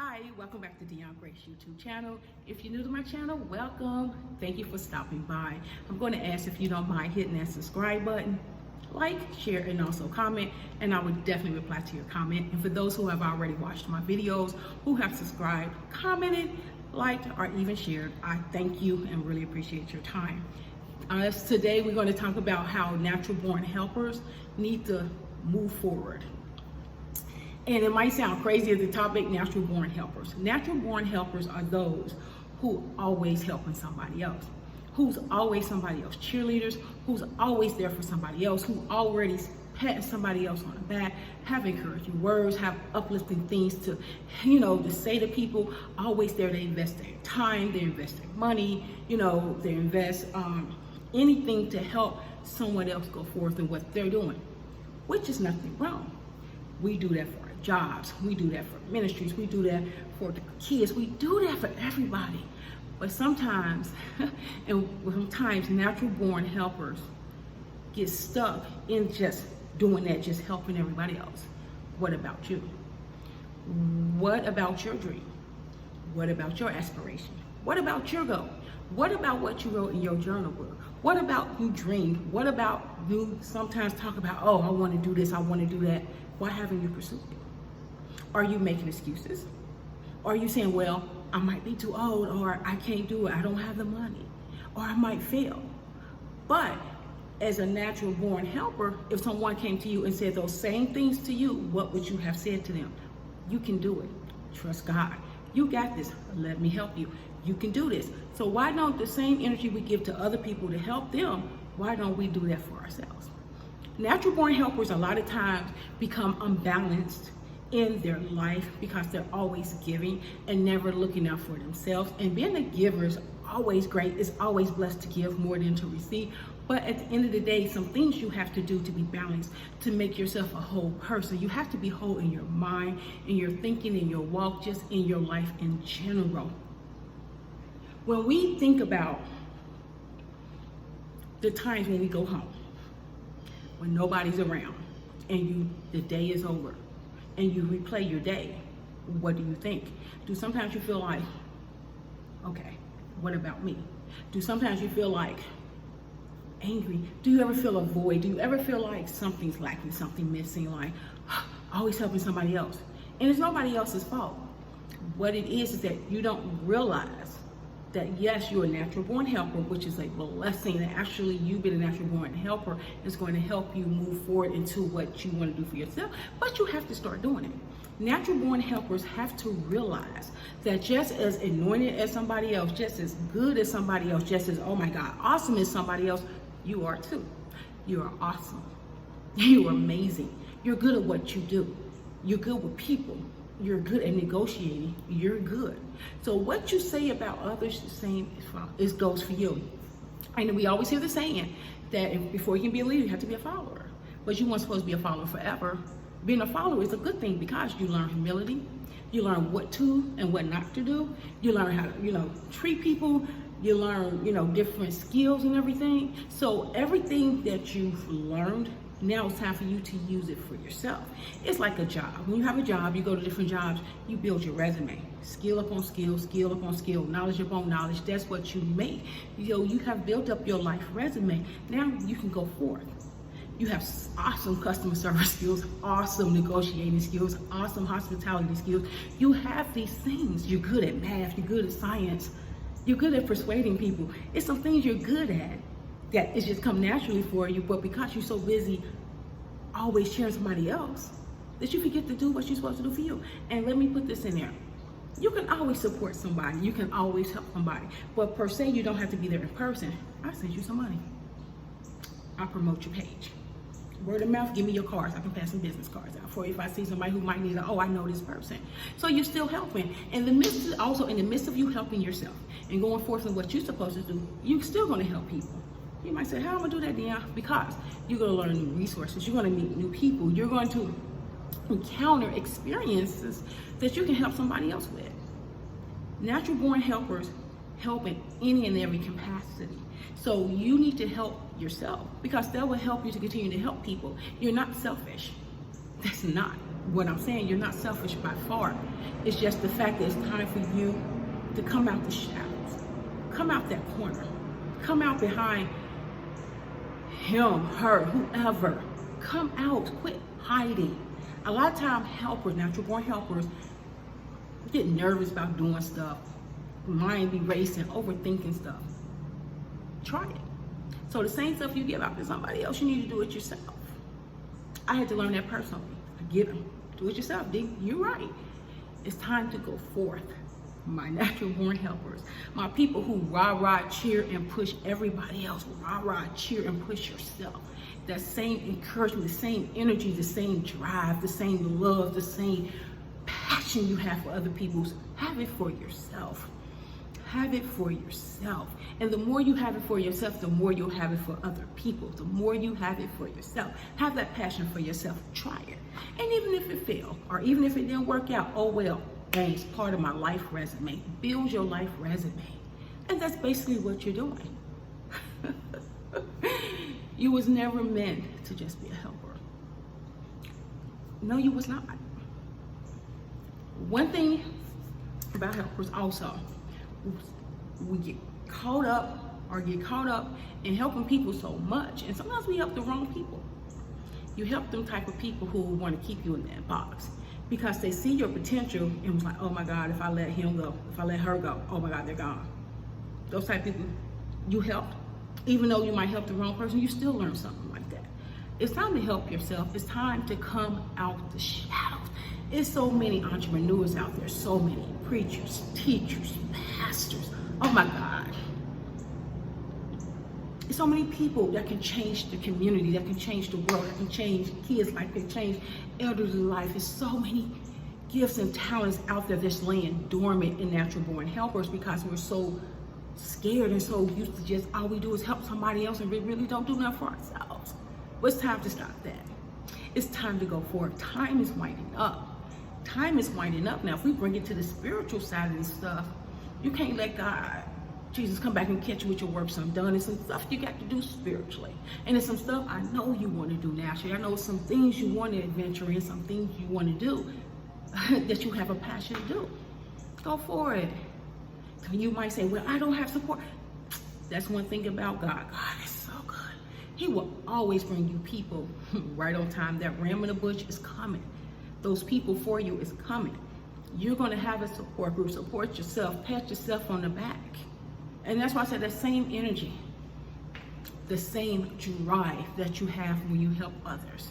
Hi, welcome back to Dion Grace YouTube channel. If you're new to my channel, welcome. Thank you for stopping by. I'm going to ask if you don't mind hitting that subscribe button, like, share, and also comment, and I would definitely reply to your comment. And for those who have already watched my videos, who have subscribed, commented, liked, or even shared, I thank you and really appreciate your time. Today we're going to talk about how natural born helpers need to move forward. And it might sound crazy as the topic, natural born helpers. Natural born helpers are those who always helping somebody else, who's always somebody else cheerleaders, who's always there for somebody else, who already patting somebody else on the back, have encouraging words, have uplifting things to, to say to people, always there. They invest their time, they invest their money, they invest anything to help someone else go forth in what they're doing, which is nothing wrong. We do that for our jobs, we do that for ministries, we do that for the kids, we do that for everybody. But sometimes, natural born helpers get stuck in just doing that, just helping everybody else. What about you? What about your dream? What about your aspiration? What about your goal? What about what you wrote in your journal book? What about you dreamed? What about you sometimes talk about, oh, I want to do this, I want to do that. Why haven't you pursued it? Are you making excuses? Are you saying, well, I might be too old, or I can't do it, I don't have the money, or I might fail? But as a natural born helper, if someone came to you and said those same things to you, what would you have said to them? You can do it. Trust God. You got this. Let me help you. You can do this. So why don't the same energy we give to other people to help them, why don't we do that for ourselves? Natural born helpers a lot of times become unbalanced in their life because they're always giving and never looking out for themselves. And being a giver is always great. It's always blessed to give more than to receive. But at the end of the day, some things you have to do to be balanced, to make yourself a whole person. You have to be whole in your mind, in your thinking, in your walk, just in your life in general. When we think about the times when we go home, when nobody's around and the day is over and you replay your day, what do you think? Do sometimes you feel like, okay, what about me? Do sometimes you feel like angry? Do you ever feel a void? Do you ever feel like something's lacking, something missing, like always helping somebody else? And it's nobody else's fault. What it is that you don't realize that yes, you're a natural born helper, which is a blessing, that actually you being a natural born helper is going to help you move forward into what you want to do for yourself, but you have to start doing it. Natural born helpers have to realize that just as anointed as somebody else, just as good as somebody else, just as, oh my God, awesome as somebody else, you are too. You are awesome. You are amazing. You're good at what you do. You're good with people. You're good at negotiating. You're good. So what you say about others, the same goes for you. And we always hear the saying that before you can be a leader, you have to be a follower. But you weren't supposed to be a follower forever. Being a follower is a good thing because you learn humility. You learn what to and what not to do. You learn how to, treat people. You learn, different skills and everything. So everything that you've learned, now it's time for you to use it for yourself. It's like a job. When you have a job, you go to different jobs, you build your resume. Skill upon skill, skill upon skill, knowledge upon knowledge. That's what you make. You have built up your life resume. Now you can go forth. You have awesome customer service skills, awesome negotiating skills, awesome hospitality skills. You have these things. You're good at math, you're good at science, you're good at persuading people. It's some things you're good at that it's just come naturally for you, but because you're so busy always cheering somebody else, that you forget to do what you're supposed to do for you. And let me put this in there. You can always support somebody. You can always help somebody. But per se, you don't have to be there in person. I send you some money. I'll promote your page. Word of mouth, give me your cards. I can pass some business cards out for you if I see somebody who might need it. Oh, I know this person. So you're still helping. And in the midst of you helping yourself and going forth in what you're supposed to do, you're still going to help people. You might say, how am I going to do that, Dion? Because you're going to learn new resources. You're going to meet new people. You're going to encounter experiences that you can help somebody else with. Natural born helpers help in any and every capacity. So you need to help yourself because that will help you to continue to help people. You're not selfish. That's not what I'm saying, you're not selfish by far. It's just the fact that it's time for you to come out the shadows, come out that corner, come out behind him, her, whoever. Come out, quit hiding. A lot of times helpers, natural born helpers, get nervous about doing stuff, mind be racing, overthinking stuff. Try it. So the same stuff you give out to somebody else, you need to do it yourself. I had to learn that personally. I get them. Do it yourself, D. You're right. It's time to go forth. My natural born helpers, my people who rah-rah, cheer, and push everybody else. Rah-rah, cheer, and push yourself. That same encouragement, the same energy, the same drive, the same love, the same passion you have for other people. Have it for yourself. Have it for yourself. And the more you have it for yourself, the more you'll have it for other people. The more you have it for yourself. Have that passion for yourself. Try it. And even if it failed, or even if it didn't work out, oh well, that is part of my life resume. Build your life resume. And that's basically what you're doing. You was never meant to just be a helper. No, you was not. One thing about helpers also, we get caught up in helping people so much, and sometimes we help the wrong people. You help them type of people who want to keep you in that box because they see your potential and was like, oh my God, if I let him go, if I let her go, oh my God, they're gone. Those type of people you helped, even though you might help the wrong person, you still learn something like that. It's time to help yourself. It's time to come out the shadows. There's so many entrepreneurs out there, so many preachers, teachers, pastors. Oh my God. There's so many people that can change the community, that can change the world, that can change kids' life, can change elderly life. There's so many gifts and talents out there that's laying dormant in natural born helpers because we're so scared and so used to just all we do is help somebody else and we really don't do nothing for ourselves. But it's time to stop that. It's time to go forward. Time is winding up. Time is winding up now. If we bring it to the spiritual side of this stuff, you can't let God, Jesus, come back and catch you with your work some done. There's some stuff you got to do spiritually. And there's some stuff I know you want to do naturally. I know some things you want to adventure in, some things you want to do that you have a passion to do. Go for it. You might say, well, I don't have support. That's one thing about God. God is so good. He will always bring you people right on time. That ram in the bush is coming. Those people for you is coming. You're going to have a support group. Support yourself. Pat yourself on the back. And that's why I said that same energy, the same drive that you have when you help others,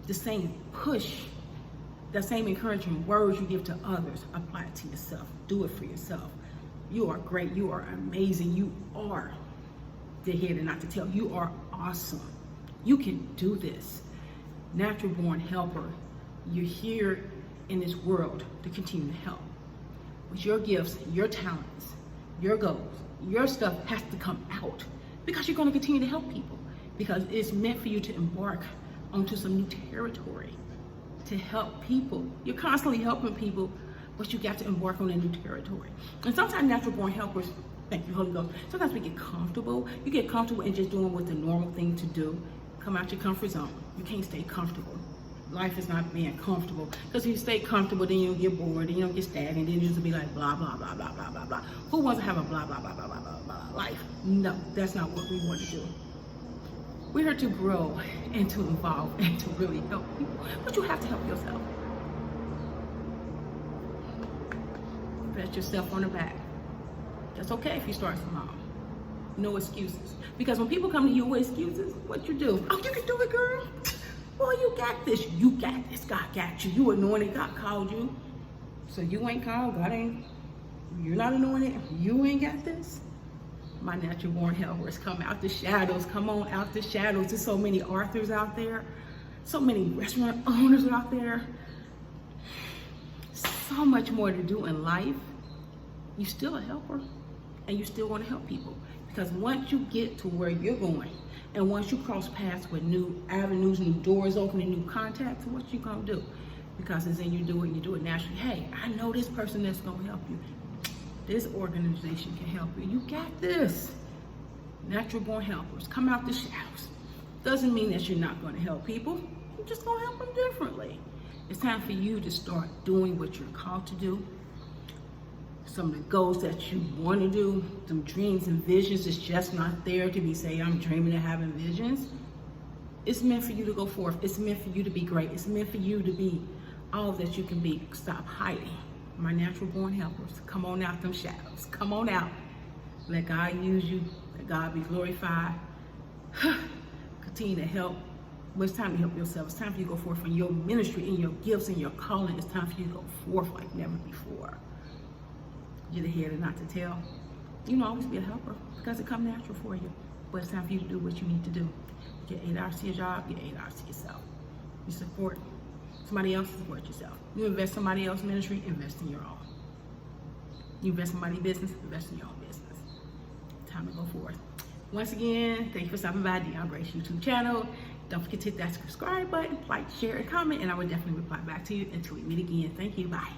the same push, the same encouraging words you give to others, apply it to yourself. Do it for yourself. You are great. You are amazing. You are the head and not the tail. You are awesome. You can do this. Natural born helper. You're here in this world to continue to help. With your gifts, your talents, your goals, your stuff has to come out because you're going to continue to help people because it's meant for you to embark onto some new territory to help people. You're constantly helping people, but you got to embark on a new territory. And sometimes natural born helpers, thank you, Holy Ghost, sometimes we get comfortable. You get comfortable in just doing what the normal thing to do. Come out your comfort zone. You can't stay comfortable. Life is not being comfortable. Because if you stay comfortable, then you'll get bored, and you don't get stagnant, then you'll just be like blah, blah, blah, blah, blah, blah, blah. Who wants to have a blah, blah, blah, blah, blah, blah, blah life? No, that's not what we want to do. We're here to grow and to evolve and to really help people. But you have to help yourself. Pat yourself on the back. That's okay if you start small. No excuses. Because when people come to you with excuses, what you do? Oh, you can do it, girl. Boy, you got this. You got this. God got you. You anointed. God called you. So you ain't called. God ain't. You're not anointed. You ain't got this. My natural born helpers, come out the shadows. Come on out the shadows. There's so many authors out there. So many restaurant owners out there. So much more to do in life. You're still a helper. And you still want to help people. Because once you get to where you're going, and once you cross paths with new avenues, new doors open, and new contacts, what you gonna do? Because it's in you do it, and you do it naturally. Hey, I know this person that's gonna help you. This organization can help you. You got this. Natural born helpers, come out the shadows. Doesn't mean that you're not gonna help people. You're just gonna help them differently. It's time for you to start doing what you're called to do. Some of the goals that you want to do, some dreams and visions is just not there to be saying, I'm dreaming of having visions. It's meant for you to go forth. It's meant for you to be great. It's meant for you to be all that you can be. Stop hiding. My natural born helpers, come on out them shadows. Come on out. Let God use you. Let God be glorified. Continue to help. Well, it's time to help yourself. It's time for you to go forth in your ministry, in your gifts, in your calling. It's time for you to go forth like never before. You're the head and not the tail. You know, always be a helper because it comes natural for you. But it's time for you to do what you need to do. Get 8 hours to your job, get 8 hours to yourself. You support somebody else, support yourself. You invest in somebody else's ministry, invest in your own. You invest in somebody's business, invest in your own business. Time to go forth. Once again, thank you for stopping by Dion Grace YouTube channel. Don't forget to hit that subscribe button, like, share, and comment, and I will definitely reply back to you until we meet again. Thank you. Bye.